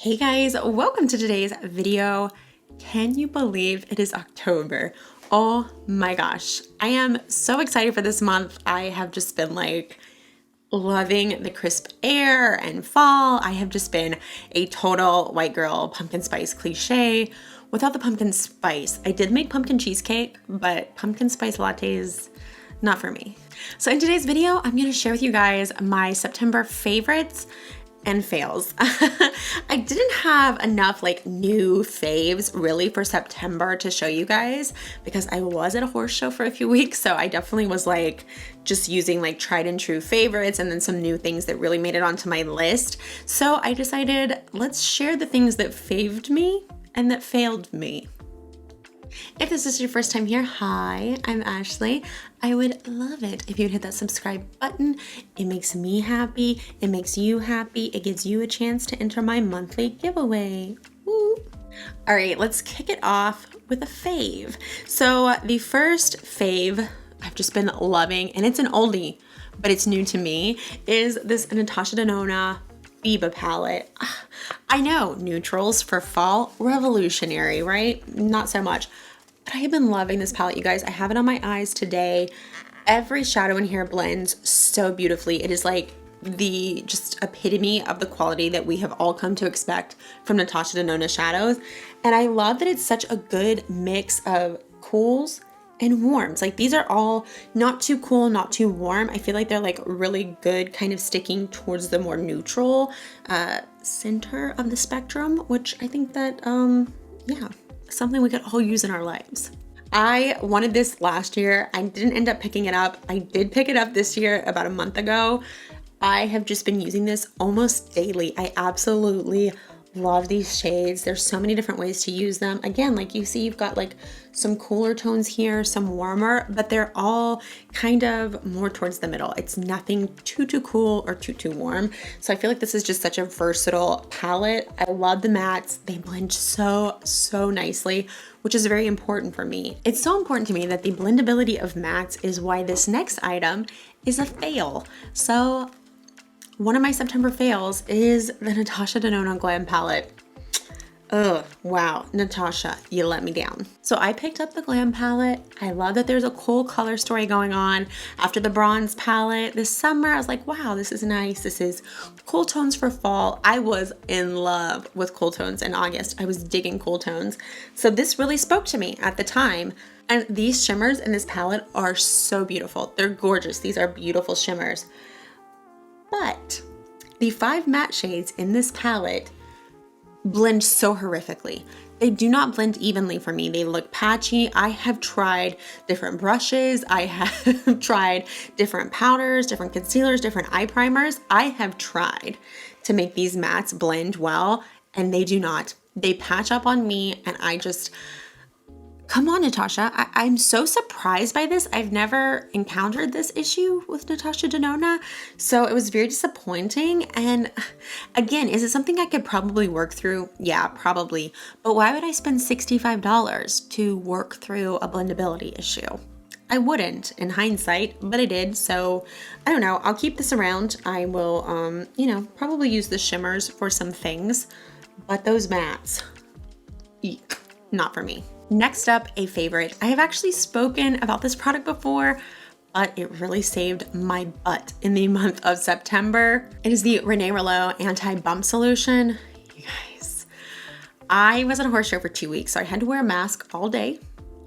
Hey guys, welcome to today's video. Can you believe it is October? Oh my gosh, I am so excited for this month. I have just been like loving the crisp air and fall. I have just been a total white girl pumpkin spice cliche without the pumpkin spice. I did make pumpkin cheesecake, but pumpkin spice lattes, not for me. So in today's video, I'm gonna share with you guys my September favorites and fails. I didn't have enough like new faves really for September to show you guys because I was at a horse show for a few weeks. So I definitely was like just using like tried and true favorites and then some new things that really made it onto my list. So I decided let's share the things that faved me and that failed me. If this is your first time here, hi, I'm Ashley. I would love it if you'd hit that subscribe button. It makes me happy. It makes you happy. It gives you a chance to enter my monthly giveaway. Woo. All right, let's kick it off with a fave. So the first fave I've just been loving, and it's an oldie, but it's new to me, is this Natasha Denona BIBA palette. I know, neutrals for fall, revolutionary, right? Not so much. But I have been loving this palette, you guys. I have it on my eyes today. Every shadow in here blends so beautifully. It is like the just epitome of the quality that we have all come to expect from Natasha Denona shadows. And I love that it's such a good mix of cools and warms. Like these are all not too cool, not too warm. I feel like they're like really good, kind of sticking towards the more neutral center of the spectrum, which I think that, yeah, something we could all use in our lives. I wanted this last year. I didn't end up picking it up. I did pick it up this year about a month ago. I have just been using this almost daily. I absolutely love these shades. There's so many different ways to use them. Again, like you see, you've got like some cooler tones here, some warmer, but they're all kind of more towards the middle. It's nothing too cool or too warm. So I feel like this is just such a versatile palette. I love the mattes. They blend so nicely, which is very important for me. It's so important to me that the blendability of mattes is why this next item is a fail. So one of my September fails is the Natasha Denona GLAM palette. Oh, wow, Natasha, you let me down. So I picked up the GLAM palette. I love that there's a cool color story going on. After the bronze palette this summer, I was like, wow, this is nice. This is cool tones for fall. I was in love with cool tones in August. I was digging cool tones. So this really spoke to me at the time. And these shimmers in this palette are so beautiful. They're gorgeous. These are beautiful shimmers. But the 5 matte shades in this palette blend so horrifically. They do not blend evenly for me. They look patchy. I have tried different brushes. I have tried different powders, different concealers, different eye primers. I have tried to make these mattes blend well, and they do not. They patch up on me, and I just... Come on, Natasha. I'm so surprised by this. I've never encountered this issue with Natasha Denona, so it was very disappointing. And again, is it something I could probably work through? Yeah, probably. But why would I spend $65 to work through a blendability issue? I wouldn't in hindsight, but I did. So I don't know. I'll keep this around. I will, you know, probably use the shimmers for some things, but those mattes, eek, not for me. Next up, a favorite. I have actually spoken about this product before, but it really saved my butt in the month of September. It is the Renee Rouleau Anti-Bump Solution. You guys, I was at a horse show for 2 weeks, so I had to wear a mask all day,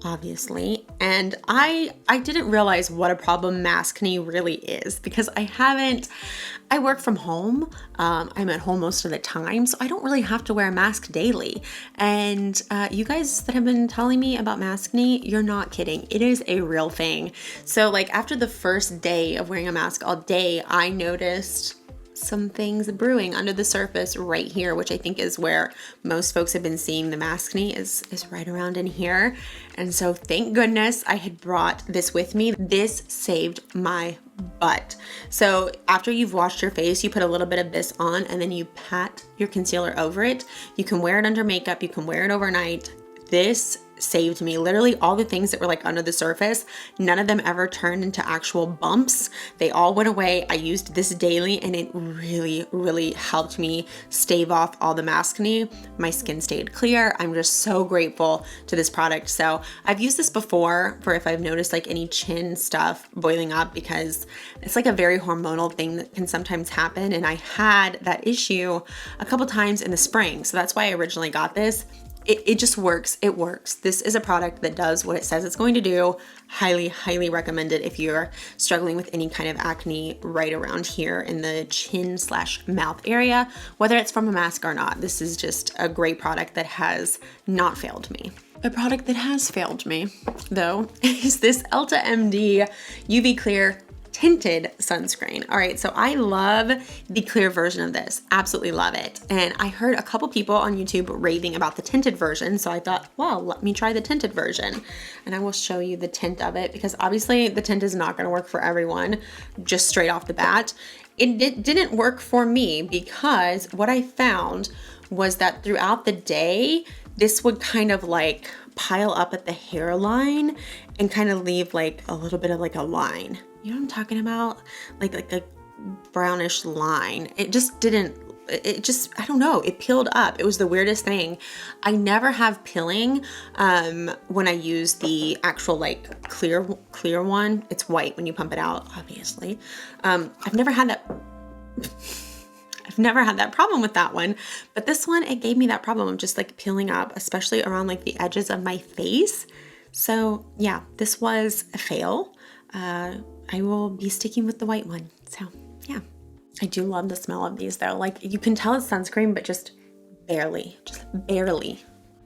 obviously. And I didn't realize what a problem maskne really is because I work from home. I'm at home most of the time, so I don't really have to wear a mask daily. And you guys that have been telling me about maskne, you're not kidding. It is a real thing. So like after the first day of wearing a mask all day, I noticed some things brewing under the surface right here, which I think is where most folks have been seeing the maskne is right around in here. And so thank goodness I had brought this with me. This saved my butt. So after you've washed your face, you put a little bit of this on and then you pat your concealer over it. You can wear it under makeup. You can wear it overnight. this saved me. Literally all the things that were like under the surface, none of them ever turned into actual bumps. They all went away. I used this daily and it really, really helped me stave off all the maskne. My skin stayed clear. I'm just so grateful to this product. So I've used this before for if I've noticed like any chin stuff boiling up, because it's like a very hormonal thing that can sometimes happen. And I had that issue a couple times in the spring. So that's why I originally got this. It just works. It works. This is a product that does what it says it's going to do. Highly, highly recommend it if you're struggling with any kind of acne right around here in the chin/mouth area, whether it's from a mask or not. This is just a great product that has not failed me. A product that has failed me, though, is this Ulta MD UV Clear tinted sunscreen. All right, so I love the clear version of this. Absolutely love it. And I heard a couple people on YouTube raving about the tinted version. So I thought, well, let me try the tinted version. And I will show you the tint of it, because obviously the tint is not going to work for everyone just straight off the bat. It didn't work for me, because what I found was that throughout the day, this would kind of like pile up at the hairline and kind of leave like a little bit of like a line. You know what I'm talking about? Like a brownish line. It just didn't, it just, I don't know, it peeled up. It was the weirdest thing. I never have peeling when I use the actual like clear one. It's white when you pump it out, obviously. I've never had that. I've never had that problem with that one, but this one, it gave me that problem of just like peeling up, especially around like the edges of my face. So yeah, this was a fail. I will be sticking with the white one. So yeah, I do love the smell of these though. Like you can tell it's sunscreen, but just barely.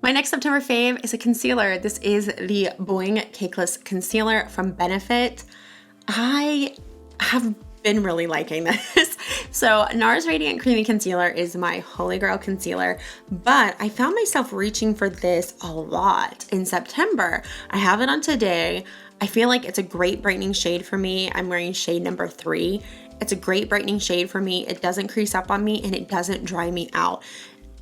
My next September fave is a concealer. This is the BOHING Cakeless Concealer from Benefit. I have been really liking this. So NARS Radiant Creamy Concealer is my holy grail concealer, but I found myself reaching for this a lot in September. I have it on today. I feel like it's a great brightening shade for me. I'm wearing shade number 3. It's a great brightening shade for me. It doesn't crease up on me and it doesn't dry me out.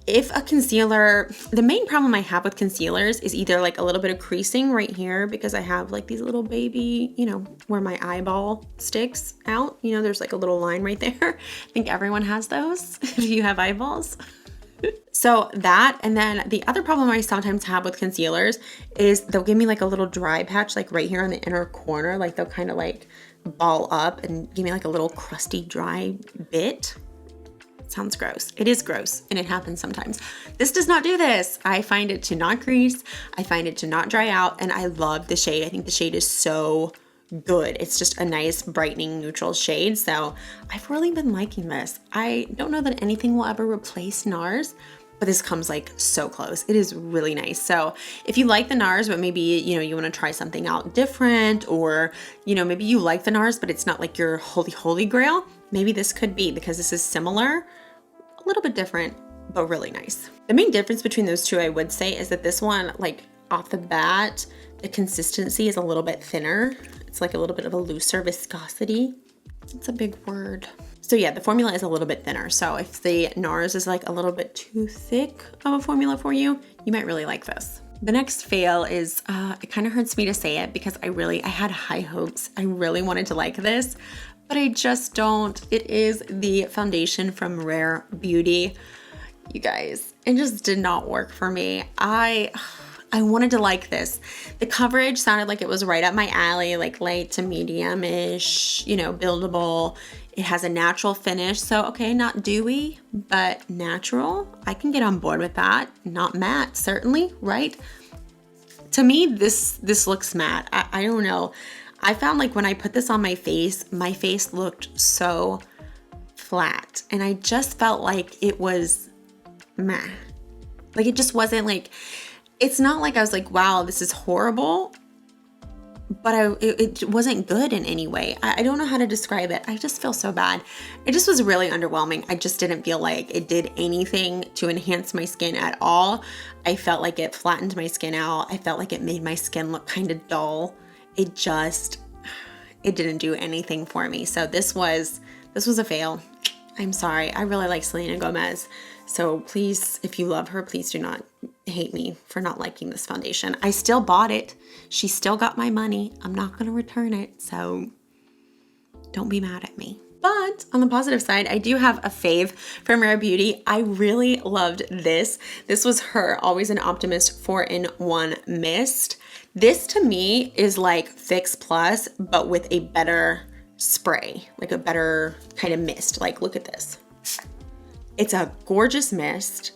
If a concealer, the main problem I have with concealers is either like a little bit of creasing right here, because I have like these little baby, you know, where my eyeball sticks out, you know, there's like a little line right there. I think everyone has those if you have eyeballs. So that, and then the other problem I sometimes have with concealers is they'll give me like a little dry patch, like right here on the inner corner, like they'll kind of like ball up and give me like a little crusty dry bit. Sounds gross. It is gross, and it happens sometimes. This does not do this. I find it to not crease. I find it to not dry out, and I love the shade. I think the shade is so good. It's just a nice brightening neutral shade. So I've really been liking this. I don't know that anything will ever replace NARS, but this comes like so close. It is really nice. So if you like the NARS, but maybe, you know, you want to try something out different, or, you know, maybe you like the NARS, but it's not like your holy grail, maybe this could be, because this is similar, a little bit different, but really nice. The main difference between those two, I would say, is that this one, like off the bat, the consistency is a little bit thinner. It's like a little bit of a looser viscosity. It's a big word. So yeah, the formula is a little bit thinner. So if the NARS is like a little bit too thick of a formula for you, you might really like this. The next fail is, it kind of hurts me to say it, because I had high hopes. I really wanted to like this, but I just don't. It is the foundation from Rare Beauty. You guys, it just did not work for me. I wanted to like this. The coverage sounded like it was right up my alley, like light to medium-ish, you know, buildable. It has a natural finish. So, okay, not dewy, but natural. I can get on board with that. Not matte, certainly, right? To me, this looks matte. I don't know. I found like when I put this on my face looked so flat. And I just felt like it was meh. Like it just wasn't like, it's not like I was like, wow, this is horrible, but it wasn't good in any way. I don't know how to describe it. I just feel so bad. It just was really underwhelming. I just didn't feel like it did anything to enhance my skin at all. I felt like it flattened my skin out. I felt like it made my skin look kind of dull. It didn't do anything for me. So this was a fail. I'm sorry. I really like Selena Gomez. So please, if you love her, please do not hate me for not liking this foundation. I still bought it. She still got my money. I'm not going to return it. So don't be mad at me. But on the positive side, I do have a fave from Rare Beauty. I really loved this. This was her Always an Optimist 4-in-1 mist. This to me is like Fix Plus, but with a better spray, like a better kind of mist. Like, look at this. It's a gorgeous mist.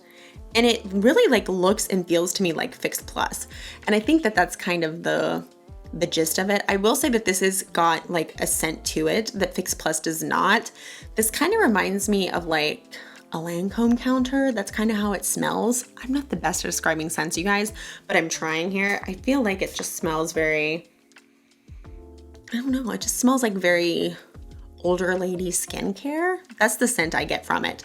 And it really like looks and feels to me like Fix Plus. And I think that that's kind of the gist of it. I will say that this has got like a scent to it that Fix Plus does not. This kind of reminds me of like a Lancome counter. That's kind of how it smells. I'm not the best at describing scents, you guys, but I'm trying here. I feel like it just smells very, I don't know, it just smells like very older lady skincare. That's the scent I get from it.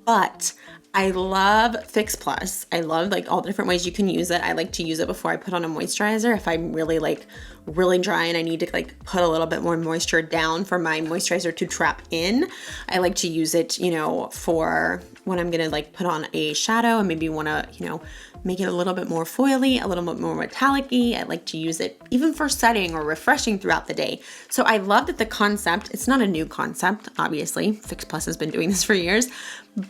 But I love Fix Plus. I love like all the different ways you can use it. I like to use it before I put on a moisturizer. If I'm really like really dry and I need to like put a little bit more moisture down for my moisturizer to trap in, I like to use it, you know, for when I'm gonna like put on a shadow and maybe wanna, you know, make it a little bit more foily, a little bit more metallic-y. I like to use it even for setting or refreshing throughout the day. So I love that the concept, it's not a new concept, obviously. Fix Plus has been doing this for years,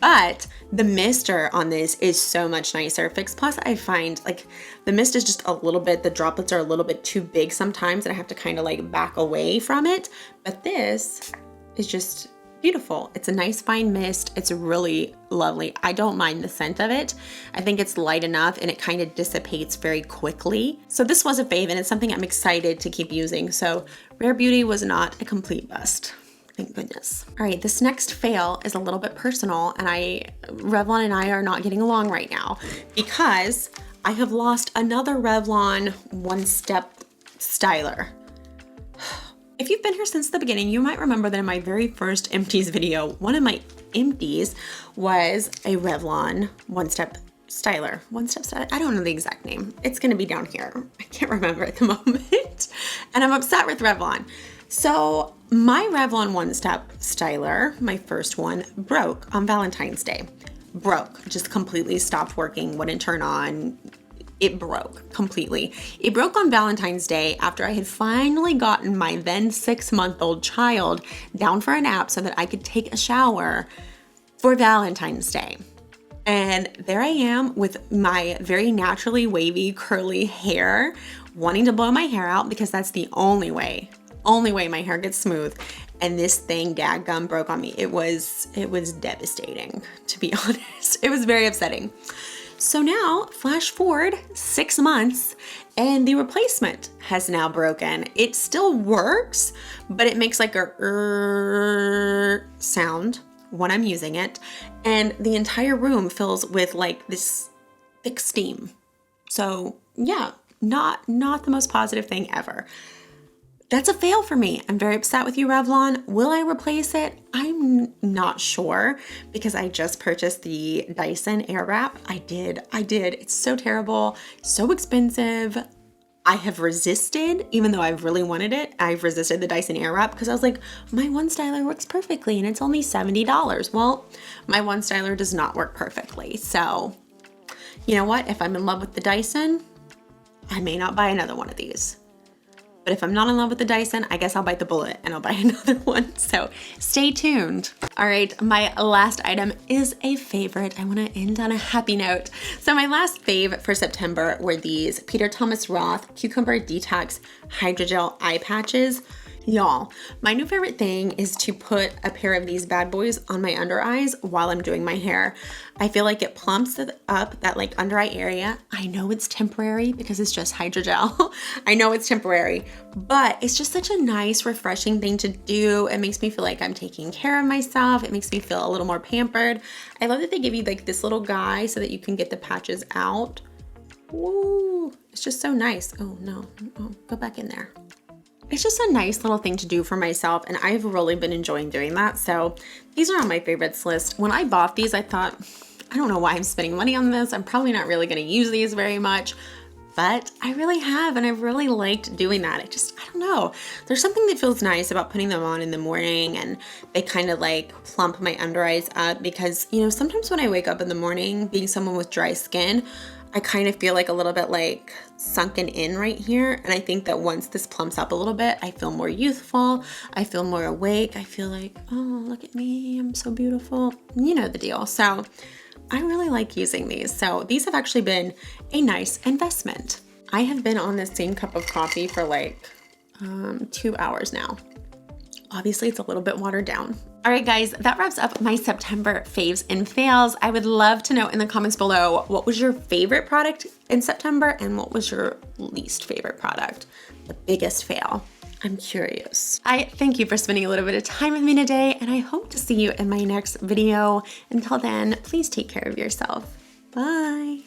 but the mister on this is so much nicer. Fix Plus, I find like the mist is just a little bit, the droplets are a little bit too big sometimes and I have to kind of like back away from it. But this is just beautiful. It's a nice fine mist. It's really lovely. I don't mind the scent of it. I think it's light enough and it kind of dissipates very quickly. So this was a fave and it's something I'm excited to keep using. So Rare Beauty was not a complete bust. Thank goodness. All right, this next fail is a little bit personal and Revlon and I are not getting along right now because I have lost another Revlon one-step styler. If you've been here since the beginning, you might remember that in my very first empties video, one of my empties was a Revlon one-step styler. One-step styler? I don't know the exact name. It's gonna be down here. I can't remember at the moment. And I'm upset with Revlon. So my Revlon one-step styler, my first one, broke on Valentine's Day. Broke, just completely stopped working, wouldn't turn on. It broke completely. It broke on Valentine's Day after I had finally gotten my then 6-month-old child down for a nap so that I could take a shower for Valentine's Day. And there I am with my very naturally wavy, curly hair, wanting to blow my hair out because that's the only way my hair gets smooth. And this thing, dadgum, broke on me. It was devastating, to be honest. It was very upsetting. So now, flash forward 6 months, and the replacement has now broken. It still works, but it makes like a sound when I'm using it, and the entire room fills with like this thick steam. So yeah, not the most positive thing ever. That's a fail for me. I'm very upset with you, Revlon. Will I replace it? I'm not sure because I just purchased the Dyson Airwrap. I did. It's so terrible, so expensive. I have resisted, even though I've really wanted it, I've resisted the Dyson Airwrap because I was like, my one styler works perfectly and it's only $70. Well, my one styler does not work perfectly. So you know what? If I'm in love with the Dyson, I may not buy another one of these. But if I'm not in love with the Dyson, I guess I'll bite the bullet and I'll buy another one. So stay tuned. All right, my last item is a favorite. I want to end on a happy note. So my last fave for September were these Peter Thomas Roth Cucumber Detox Hydrogel Eye Patches. Y'all, my new favorite thing is to put a pair of these bad boys on my under eyes while I'm doing my hair. I feel like it plumps up that like under eye area. I know it's temporary because it's just hydrogel. I know it's temporary, but it's just such a nice, refreshing thing to do. It makes me feel like I'm taking care of myself. It makes me feel a little more pampered. I love that they give you like this little guy so that you can get the patches out. Ooh, it's just so nice. Oh no, oh, go back in there. It's just a nice little thing to do for myself, and I've really been enjoying doing that. So these are on my favorites list. When I bought these, I thought, I don't know why I'm spending money on this. I'm probably not really gonna use these very much, but I really have, and I've really liked doing that. I don't know. There's something that feels nice about putting them on in the morning, and they kind of like plump my under eyes up because, you know, sometimes when I wake up in the morning, being someone with dry skin, I kind of feel like a little bit like sunken in right here. And I think that once this plumps up a little bit, I feel more youthful. I feel more awake. I feel like, oh, look at me. I'm so beautiful. You know the deal. So I really like using these. So these have actually been a nice investment. I have been on this same cup of coffee for like 2 hours now. Obviously, it's a little bit watered down. All right, guys, that wraps up my September faves and fails. I would love to know in the comments below, what was your favorite product in September and what was your least favorite product? The biggest fail. I'm curious. I thank you for spending a little bit of time with me today, and I hope to see you in my next video. Until then, please take care of yourself. Bye.